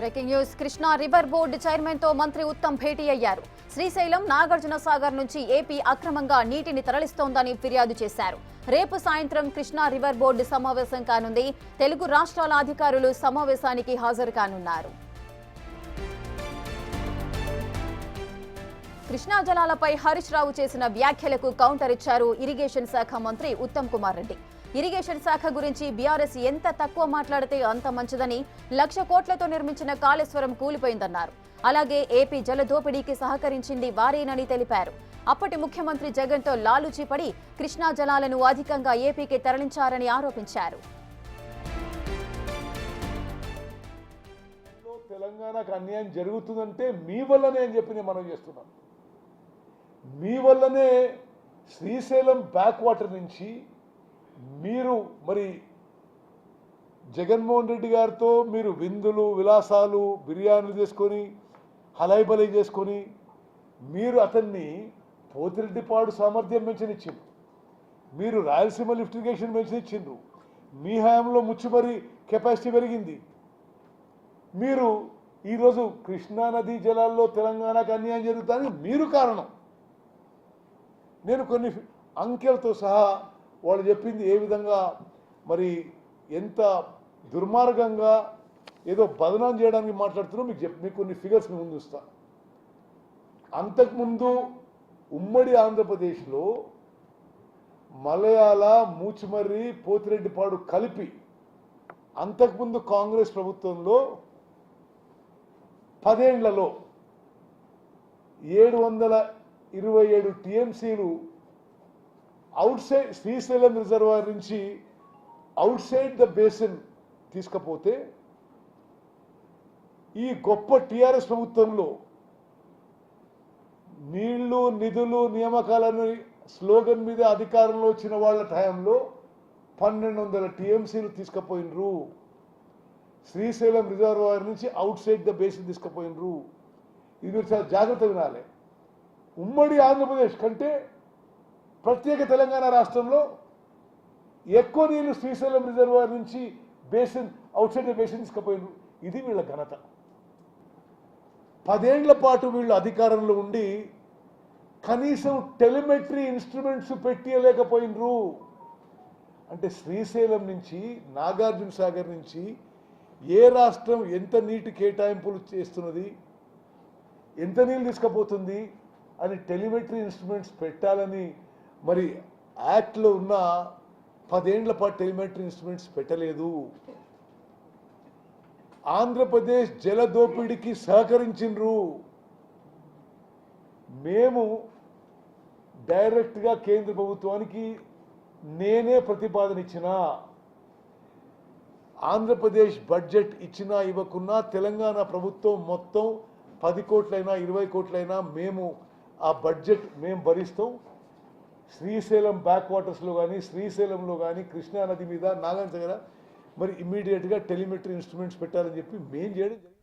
Breaking news. Krishna river board chairman తో మంత్రి ఉత్తమ్ భేటీ అయ్యారు. శ్రీశైలం, నాగార్జున సాగర్ నుంచి ఏపీ అక్రమంగా నీటిని తరలిస్తోందని ఫిర్యాదు చేశారు. రేపు సాయంత్రం కృష్ణా రివర్ బోర్డు సమావేశం కానుంది. తెలుగు రాష్ట్రాల అధికారులు సమావేశానికి హాజరు కానున్నారు. కృష్ణా జలాలపై హరీష్ రావు చేసిన వ్యాఖ్యలకు కౌంటర్ ఇచ్చారు ఇరిగేషన్ శాఖ మంత్రి ఉత్తమ్ కుమార్ రెడ్డి. ఇరిగేషన్ శాఖ గురించి బీఆర్ఎస్ ఎంత తక్కువ మాట్లాడితే అంత మంచిదని, 1,00,000 కోట్లతో నిర్మించిన కాళేశ్వరం కూలిపోయిందన్నారు. అలాగే ఏపీ జల దోపిడీకి సహకరించింది వారేనని తెలిపారు. అప్పటి ముఖ్యమంత్రి జగన్తో లాలూచీ పడి కృష్ణా జలాలను అధికంగా ఏపీకి తరలించారని ఆరోపించారు. తెలంగాణకు అన్యాయం జరుగుతుందంటే మీ వల్లనే అని చెప్పి మనం చేస్తున్నాం. మీ వల్లనే శ్రీశైలం బ్యాక్ వాటర్ నుంచి మీరు మరి జగన్మోహన్ రెడ్డి గారితో మీరు విందులు విలాసాలు బిర్యానీలు చేసుకొని హలైబలై చేసుకొని మీరు అతన్ని పోతిరెడ్డిపాడు సామర్థ్యం పెంచనిచ్చిండ్రు, మీరు రాయలసీమ లిఫ్ట్ ఇరిగేషన్ పెంచనిచ్చిండ్రు, మీ హయాంలో ముచ్చుమరి కెపాసిటీ పెరిగింది. మీరు ఈరోజు కృష్ణానదీ జలాల్లో తెలంగాణకు అన్యాయం జరుగుతుందని మీరు కారణం. నేను కొన్ని అంకెలతో సహా వాళ్ళు చెప్పింది ఏ విధంగా మరి ఎంత దుర్మార్గంగా ఏదో బదనాం చేయడానికి మాట్లాడుతున్నారో మీకు కొన్ని ఫిగర్స్ ముందు ఇస్తా. అంతకుముందు ఉమ్మడి ఆంధ్రప్రదేశ్లో మలయాళ, మూచిమర్రి, పోతిరెడ్డిపాడు కలిపి అంతకుముందు కాంగ్రెస్ ప్రభుత్వంలో 10 ఏళ్లలో 727 టీఎంసీలు అవుట్ సైడ్ శ్రీశైలం రిజర్వాయర్ నుంచి అవుట్ సైడ్ ద బేసిన్ తీసుకపోతే ఈ గొప్ప టీఆర్ఎస్ ప్రభుత్వంలో నీళ్లు నిధులు నియామకాలను స్లోగన్ మీద అధికారంలో వచ్చిన వాళ్ళ టైంలో 1,200 టీఎంసీలు తీసుకుపోయినరు. శ్రీశైలం రిజర్వాయర్ నుంచి అవుట్ సైడ్ ద బేసిన్ తీసుకుపోయినరు. ఇది మీరు చాలా జాగ్రత్త వినాలి. ఉమ్మడి ఆంధ్రప్రదేశ్ కంటే ప్రత్యేక తెలంగాణ రాష్ట్రంలో ఎక్కువ నీళ్లు శ్రీశైలం రిజర్వాయర్ నుంచి basin outside the basin తీసుకుపోయినరు. ఇది వీళ్ళ ఘనత. 10 ఏళ్ల పాటు వీళ్ళు అధికారంలో ఉండి కనీసం టెలిమెట్రీ ఇన్స్ట్రుమెంట్స్ పెట్టలేకపోయినరు. అంటే శ్రీశైలం నుంచి నాగార్జున సాగర్ నుంచి ఏ రాష్ట్రం ఎంత నీటి కేటాయింపులు చేస్తున్నది, ఎంత నీళ్ళు తీసుకుపోతుంది అని టెలిమెట్రీ ఇన్స్ట్రుమెంట్స్ పెట్టాలని మరి యాక్ట్లో ఉన్న 10 ఏళ్ల పాటు టెలిమెట్రీ ఇన్స్ట్రుమెంట్స్ పెట్టలేదు. ఆంధ్రప్రదేశ్ జల దోపిడీకి సహకరించిండ్రు. మేము డైరెక్ట్గా కేంద్ర ప్రభుత్వానికి నేనే ప్రతిపాదన ఇచ్చిన, ఆంధ్రప్రదేశ్ బడ్జెట్ ఇచ్చినా ఇవ్వకున్నా తెలంగాణ ప్రభుత్వం మొత్తం 10 కోట్లైనా 20 కోట్లైనా మేము ఆ బడ్జెట్ మేము భరిస్తాం. శ్రీశైలం బ్యాక్ వాటర్స్లో కానీ శ్రీశైలంలో కానీ కృష్ణానది మీద నాగార్జున దగ్గర మరి ఇమ్మీడియట్గా టెలిమెట్రీ ఇన్స్ట్రుమెంట్స్ పెట్టాలని చెప్పి మేము చేయడం జరిగింది.